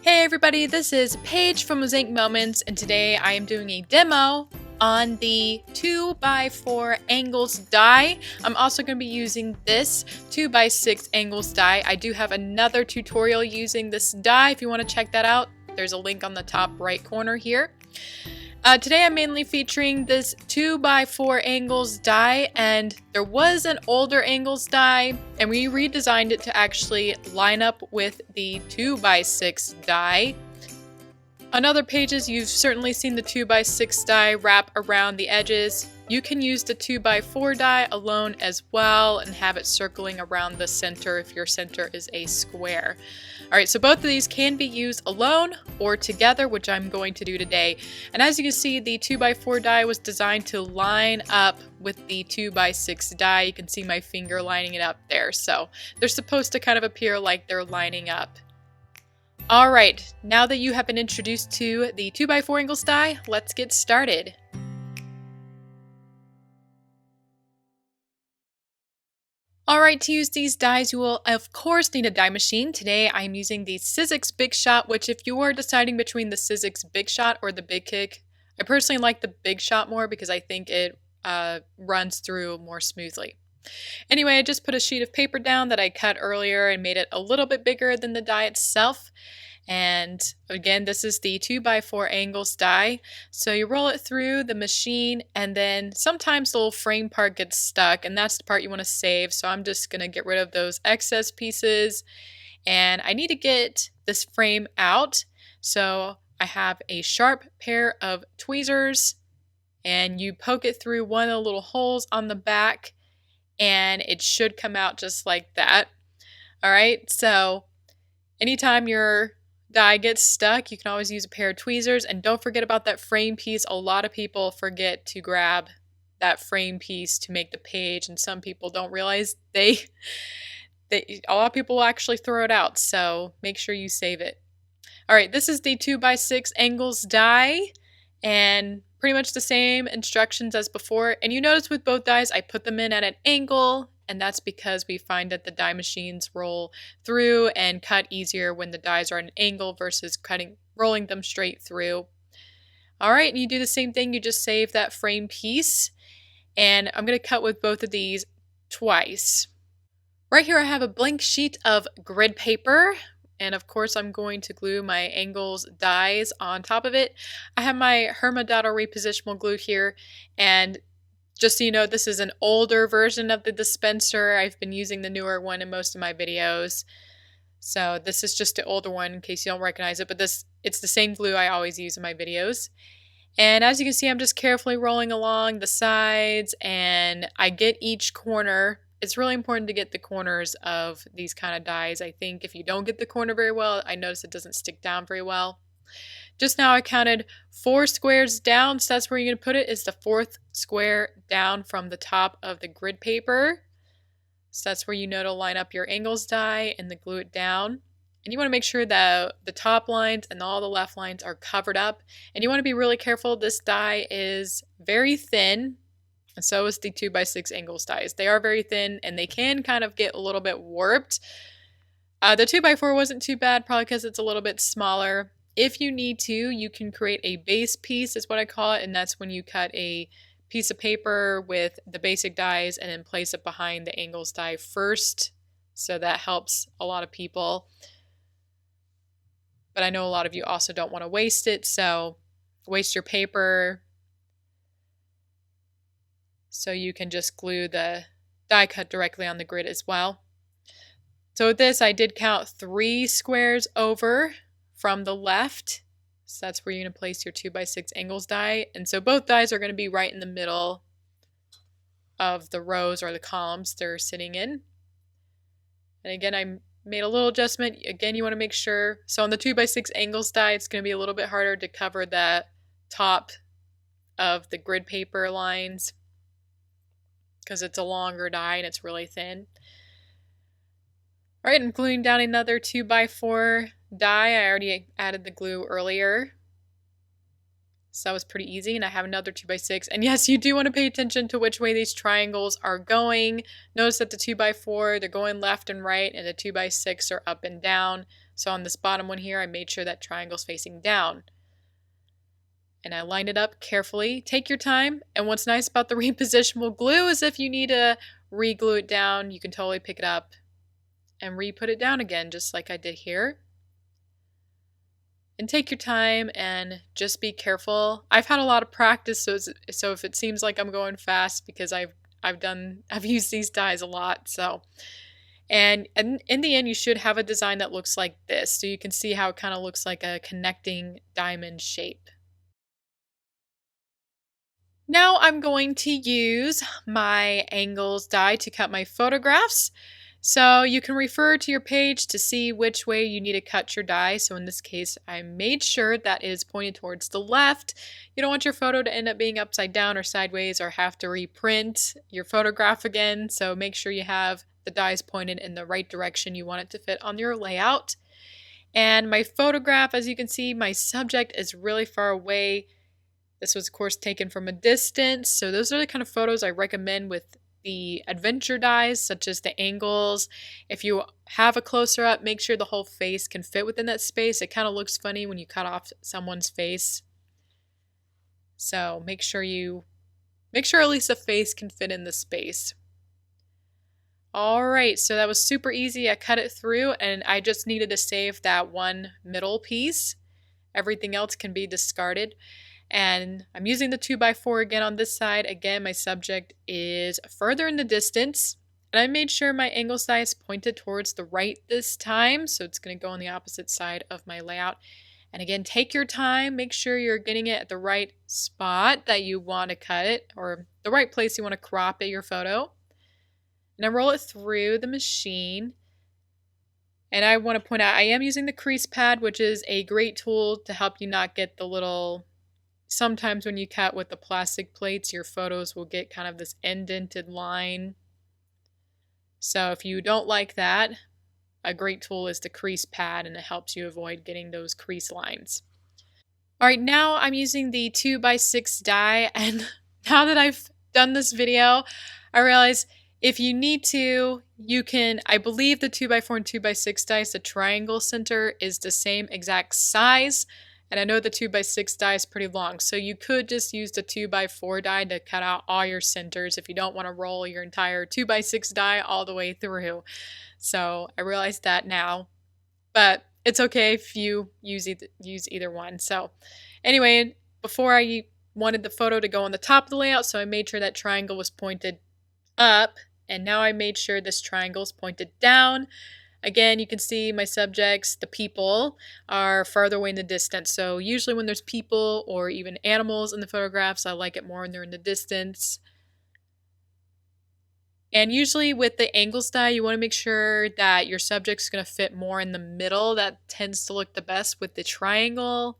Hey everybody, this is Paige from Mosaic Moments, and today I am doing a demo on the 2x4 angles die. I'm also going to be using this 2x6 angles die. I do have another tutorial using this die if you want to check that out. There's a link on the top right corner here. Today I'm mainly featuring this 2x4 angles die, and there was an older angles die, and we redesigned it to actually line up with the 2x6 die. On other pages, you've certainly seen the 2x6 die wrap around the edges. You can use the 2x4 die alone as well and have it circling around the center if your center is a square. Alright, so both of these can be used alone or together, which I'm going to do today. And as you can see, the 2x4 die was designed to line up with the 2x6 die. You can see my finger lining it up there. So they're supposed to kind of appear like they're lining up. Alright, now that you have been introduced to the 2x4 angles die, let's get started. Alright, to use these dies, you will of course need a die machine. Today I'm using the Sizzix BigShot, which if you are deciding between the Sizzix BigShot or the Big Kick, I personally like the BigShot more because I think it runs through more smoothly. Anyway, I just put a sheet of paper down that I cut earlier and made it a little bit bigger than the die itself. And again, this is the 2x4 angles die. So you roll it through the machine, and then sometimes the little frame part gets stuck, and that's the part you want to save. So I'm just going to get rid of those excess pieces, and I need to get this frame out. So I have a sharp pair of tweezers, and you poke it through one of the little holes on the back, and it should come out just like that. Alright, so anytime your die gets stuck, you can always use a pair of tweezers, and don't forget about that frame piece. A lot of people forget to grab that frame piece to make the page, and some people don't realize a lot of people will actually throw it out, so make sure you save it. Alright, this is the 2x6 angles die, and pretty much the same instructions as before. And you notice with both dies, I put them in at an angle, and that's because we find that the die machines roll through and cut easier when the dies are at an angle versus rolling them straight through. Alright, and you do the same thing, you just save that frame piece, and I'm going to cut with both of these twice. Right here I have a blank sheet of grid paper, and of course I'm going to glue my angles dies on top of it. I have my Herma Dotto Re-positionable glue here, and just so you know, this is an older version of the dispenser. I've been using the newer one in most of my videos. So this is just the older one in case you don't recognize it, but it's the same glue I always use in my videos. And as you can see, I'm just carefully rolling along the sides, and I get each corner. It's really important to get the corners of these kind of dies. I think if you don't get the corner very well, I notice it doesn't stick down very well. Just now I counted 4 squares down, so that's where you're going to put it, is the 4th square down from the top of the grid paper. So that's where you know to line up your angles die and then glue it down. And you want to make sure that the top lines and all the left lines are covered up. And you want to be really careful. This die is very thin, and so is the 2x6 angles dies. They are very thin, and they can kind of get a little bit warped. The 2x4 wasn't too bad, probably because it's a little bit smaller. If you need to, you can create a base piece, is what I call it, and that's when you cut a piece of paper with the basic dies and then place it behind the angles die first. So that helps a lot of people. But I know a lot of you also don't want to waste it, so waste your paper. So you can just glue the die cut directly on the grid as well. So with this, I did count 3 squares over from the left. So that's where you're going to place your 2x6 angles die. And so both dies are going to be right in the middle of the rows or the columns they're sitting in. And again, I made a little adjustment. Again, you want to make sure. So on the 2x6 angles die, it's going to be a little bit harder to cover the top of the grid paper lines because it's a longer die and it's really thin. Alright, I'm gluing down another 2x4 die. I already added the glue earlier, so that was pretty easy. And I have another 2x6. And yes, you do want to pay attention to which way these triangles are going. Notice that the 2x4, they're going left and right, and the 2x6 are up and down. So on this bottom one here, I made sure that triangle's facing down. And I lined it up carefully. Take your time. And what's nice about the repositionable glue is if you need to re-glue it down, you can totally pick it up and re-put it down again, just like I did here. And take your time and just be careful. I've had a lot of practice, so if it seems like I'm going fast, because I've used these dies a lot. So, and in the end, you should have a design that looks like this. So you can see how it kind of looks like a connecting diamond shape. Now I'm going to use my angles die to cut my photographs. So you can refer to your page to see which way you need to cut your die. So in this case, I made sure that it is pointed towards the left. You don't want your photo to end up being upside down or sideways or have to reprint your photograph again. So make sure you have the dies pointed in the right direction you want it to fit on your layout. And my photograph, as you can see, my subject is really far away. This was, of course, taken from a distance. So those are the kind of photos I recommend with the adventure dies, such as the angles. If you have a closer up, make sure the whole face can fit within that space. It kind of looks funny when you cut off someone's face. So make sure at least the face can fit in the space. All right, so that was super easy. I cut it through and I just needed to save that one middle piece. Everything else can be discarded. And I'm using the 2x4 again on this side. Again, my subject is further in the distance. And I made sure my angle size pointed towards the right this time. So it's going to go on the opposite side of my layout. And again, take your time. Make sure you're getting it at the right spot that you want to cut it, or the right place you want to crop your photo. And I roll it through the machine. And I want to point out, I am using the Crease Pad, which is a great tool to help you not get the little... Sometimes when you cut with the plastic plates, your photos will get kind of this indented line. So if you don't like that, a great tool is the Crease Pad, and it helps you avoid getting those crease lines. All right, now I'm using the 2x6 die, and now that I've done this video, I realize if you need to, you can, I believe the 2x4 and 2x6 dies, the triangle center is the same exact size. And I know the 2x6 die is pretty long, so you could just use the 2x4 die to cut out all your centers if you don't want to roll your entire 2x6 die all the way through. So I realize that now, but it's okay if you use either one. So anyway, before I wanted the photo to go on the top of the layout, so I made sure that triangle was pointed up, and now I made sure this triangle is pointed down. Again, you can see my subjects, the people, are farther away in the distance. So usually when there's people or even animals in the photographs, I like it more when they're in the distance. And usually with the angles die, you want to make sure that your subject's going to fit more in the middle. That tends to look the best with the triangle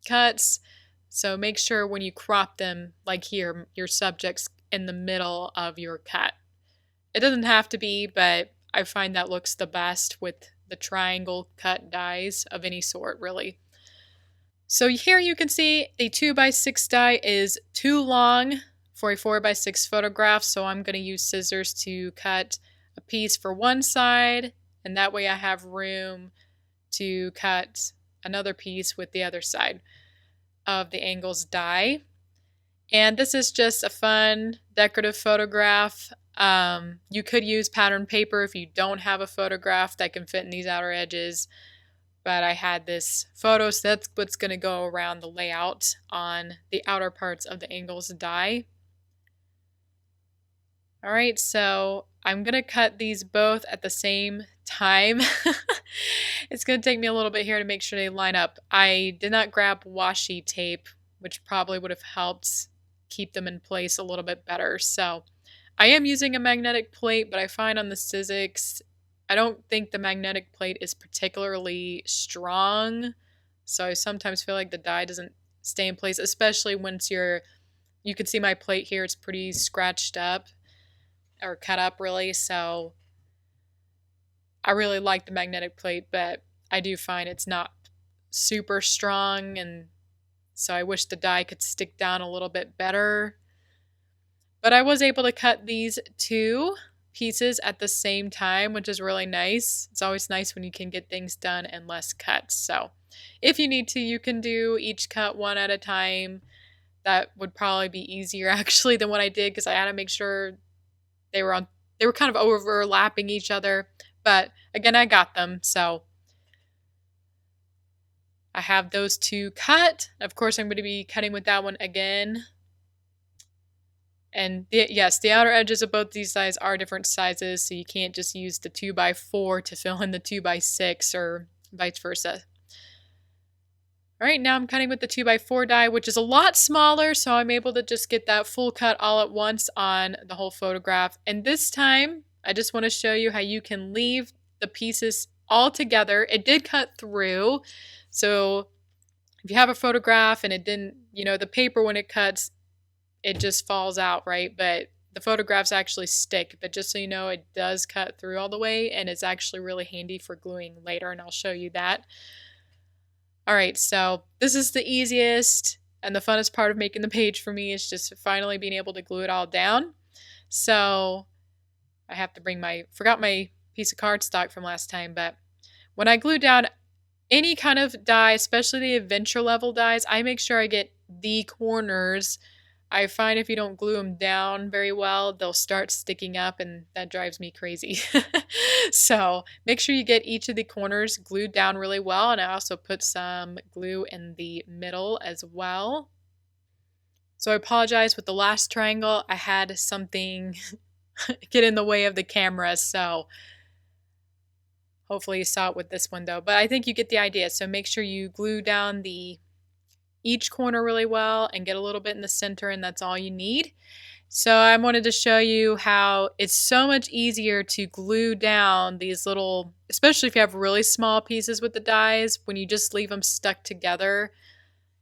cuts. So make sure when you crop them, like here, your subject's in the middle of your cut. It doesn't have to be, but I find that looks the best with the triangle cut dies of any sort, really. So here you can see the 2x6 die is too long for a 4x6 photograph, so I'm going to use scissors to cut a piece for one side, and that way I have room to cut another piece with the other side of the angles die. And this is just a fun decorative photograph. You could use pattern paper if you don't have a photograph that can fit in these outer edges, but I had this photo, so that's what's going to go around the layout on the outer parts of the angles die. Alright, so I'm going to cut these both at the same time. It's going to take me a little bit here to make sure they line up. I did not grab washi tape, which probably would have helped keep them in place a little bit better. So I am using a magnetic plate, but I find on the Sizzix, I don't think the magnetic plate is particularly strong. So I sometimes feel like the die doesn't stay in place, especially once you can see my plate here, it's pretty scratched up or cut up really. So I really like the magnetic plate, but I do find it's not super strong, and so I wish the die could stick down a little bit better. But I was able to cut these two pieces at the same time, which is really nice. It's always nice when you can get things done in less cuts. So if you need to, you can do each cut one at a time. That would probably be easier actually than what I did, because I had to make sure they were kind of overlapping each other. But again, I got them. So I have those two cut. Of course, I'm going to be cutting with that one again. And yes, the outer edges of both these dies are different sizes, so you can't just use the 2x4 to fill in the 2x6 or vice versa. All right, now I'm cutting with the 2x4 die, which is a lot smaller, so I'm able to just get that full cut all at once on the whole photograph. And this time, I just want to show you how you can leave the pieces all together. It did cut through, so if you have a photograph and it didn't, the paper when it cuts, it just falls out, right? But the photographs actually stick. But just so you know, it does cut through all the way, and it's actually really handy for gluing later, and I'll show you that. All right, so this is the easiest and the funnest part of making the page for me, is just finally being able to glue it all down. So I have to forgot my piece of cardstock from last time, but when I glue down any kind of die, especially the adventure level dies, I make sure I get the corners. I find if you don't glue them down very well, they'll start sticking up, and that drives me crazy. So make sure you get each of the corners glued down really well, and I also put some glue in the middle as well. So I apologize with the last triangle. I had something get in the way of the camera, so hopefully you saw it with this one though. But I think you get the idea. So make sure you glue down each corner really well and get a little bit in the center, and that's all you need. So I wanted to show you how it's so much easier to glue down these little, especially if you have really small pieces with the dies, when you just leave them stuck together,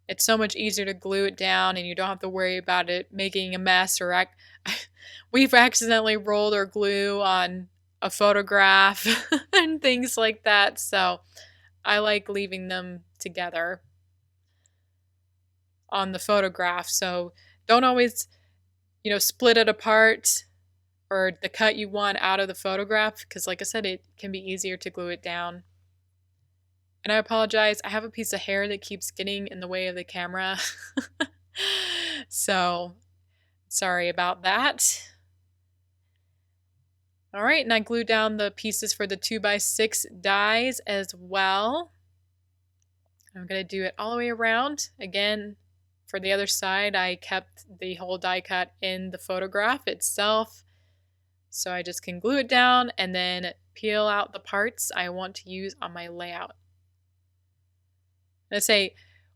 it's so much easier to glue it down, and you don't have to worry about it making a mess, or we've accidentally rolled our glue on a photograph and things like that. So I like leaving them together on the photograph. So don't always, split it apart or the cut you want out of the photograph, because like I said, it can be easier to glue it down. And I apologize, I have a piece of hair that keeps getting in the way of the camera. So sorry about that. All right, and I glued down the pieces for the 2x6 dies as well. I'm going to do it all the way around. Again, for the other side, I kept the whole die cut in the photograph itself. So I just can glue it down and then peel out the parts I want to use on my layout. And I say,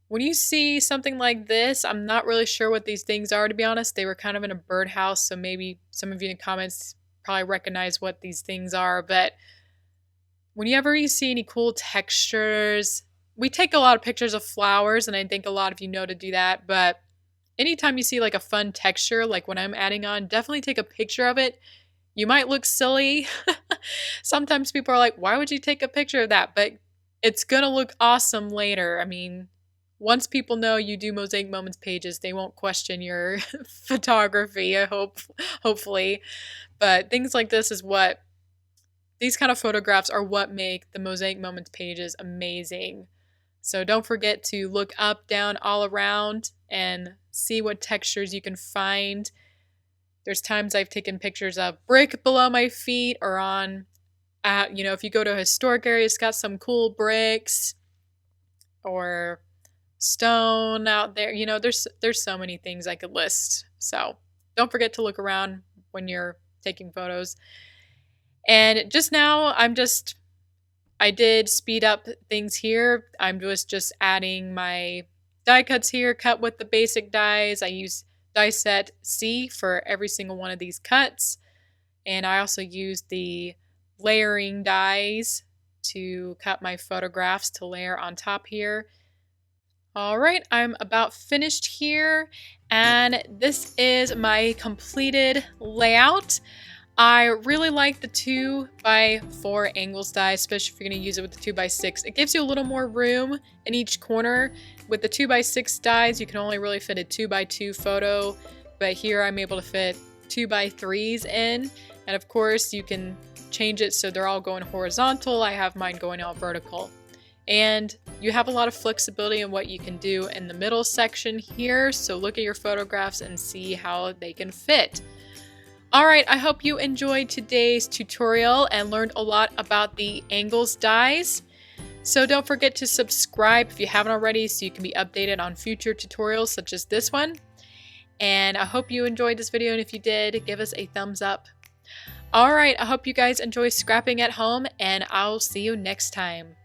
when you see something like this, I'm not really sure what these things are, to be honest. They were kind of in a birdhouse, so maybe some of you in the comments probably recognize what these things are. But whenever you see any cool textures, we take a lot of pictures of flowers, and I think a lot of you know to do that, but anytime you see like a fun texture, like when I'm adding on, definitely take a picture of it. You might look silly. Sometimes people are like, why would you take a picture of that? But it's gonna look awesome later. I mean, once people know you do Mosaic Moments pages, they won't question your photography, I hope, hopefully. But things like this is what, these kind of photographs are what make the Mosaic Moments pages amazing. So don't forget to look up, down, all around and see what textures you can find. There's times I've taken pictures of brick below my feet, or on, if you go to a historic area, it's got some cool bricks or stone out there. There's so many things I could list. So don't forget to look around when you're taking photos. And just now, I did speed up things here. I'm just adding my die cuts here, cut with the basic dies. I use die set C for every single one of these cuts. And I also use the layering dies to cut my photographs to layer on top here. All right, I'm about finished here. And this is my completed layout. I really like the 2x4 angles die, especially if you're going to use it with the 2x6. It gives you a little more room in each corner. With the 2x6 dies, you can only really fit a 2x2 photo, but here I'm able to fit 2x3s in. And of course, you can change it so they're all going horizontal. I have mine going out vertical. And you have a lot of flexibility in what you can do in the middle section here. So look at your photographs and see how they can fit. Alright, I hope you enjoyed today's tutorial and learned a lot about the angles dies. So don't forget to subscribe if you haven't already so you can be updated on future tutorials such as this one. And I hope you enjoyed this video, and if you did, give us a thumbs up. Alright, I hope you guys enjoy scrapping at home, and I'll see you next time.